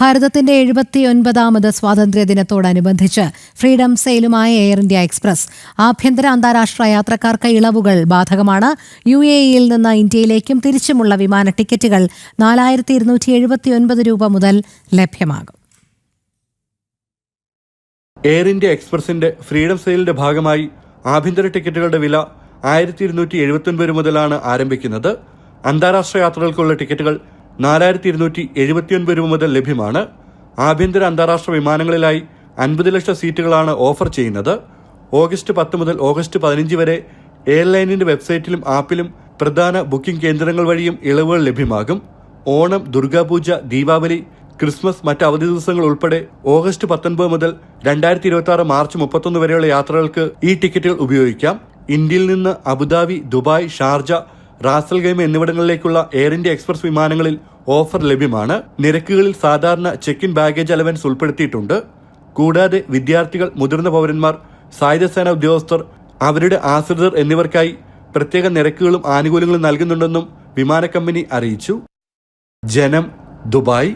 ഭാരതത്തിന്റെ 79ാമത് സ്വാതന്ത്ര്യദിനത്തോടനുബന്ധിച്ച് freedom സെയിലുമായ air India express ആഭ്യന്തര അന്താരാഷ്ട്ര യാത്രക്കാർക്ക് ഇളവുകൾ ബാധകമാണ്. UAE-യിൽ നിന്ന് ഇന്ത്യയിലേക്കും തിരിച്ചുമുള്ള വിമാന ടിക്കറ്റുകൾ 4279 രൂപ മുതൽ ലഭ്യമാകും. എയർ ഇന്ത്യ എക്സ്പ്രസിന്റെ ഫ്രീഡം സെയിലിന്റെ ഭാഗമായി ആഭ്യന്തര ടിക്കറ്റുകളുടെ വില 1279 മുതലാണ് ആരംഭിക്കുന്നത്. അന്താരാഷ്ട്ര യാത്രകൾക്കുള്ള ടിക്കറ്റുകൾ 4279 രൂപ മുതൽ ലഭ്യമാണ്. ആഭ്യന്തര അന്താരാഷ്ട്ര വിമാനങ്ങളിലായി 50 ലക്ഷം സീറ്റുകളാണ് ഓഫർ ചെയ്യുന്നത്. ഓഗസ്റ്റ് 10 മുതൽ ഓഗസ്റ്റ് 15 വരെ എയർലൈനിന്റെ വെബ്സൈറ്റിലും ആപ്പിലും പ്രധാന ബുക്കിംഗ് കേന്ദ്രങ്ങൾ വഴിയും ഇളവുകൾ ലഭ്യമാകും. ഓണം, ദുർഗാപൂജ, ദീപാവലി, ക്രിസ്മസ്, മറ്റ് അവധി ദിവസങ്ങൾ ഉൾപ്പെടെ ഓഗസ്റ്റ് 19 മുതൽ 2026 മാർച്ച് 31 വരെയുള്ള യാത്രകൾക്ക് ഈ ടിക്കറ്റുകൾ ഉപയോഗിക്കാം. ഇന്ത്യയിൽ നിന്ന് Abu Dhabi, Dubai, Sharjah, Ras al Khaimah എന്നിവിടങ്ങളിലേക്കുള്ള എയർ ഇന്ത്യ എക്സ്പ്രസ് വിമാനങ്ങളിൽ ഓഫർ ലഭ്യമാണ്. നിരക്കുകളിൽ സാധാരണ ചെക്ക് ഇൻ ബാഗേജ് അലവൻസ് ഉൾപ്പെടുത്തിയിട്ടുണ്ട്. കൂടാതെ വിദ്യാർത്ഥികൾ, മുതിർന്ന പൗരന്മാർ, സായുധ സേനാ ഉദ്യോഗസ്ഥർ, അവരുടെ ആശ്രിതർ എന്നിവർക്കായി പ്രത്യേക നിരക്കുകളും ആനുകൂല്യങ്ങളും നൽകുന്നുണ്ടെന്നും വിമാന കമ്പനി അറിയിച്ചു. ജനം, ദുബായ്.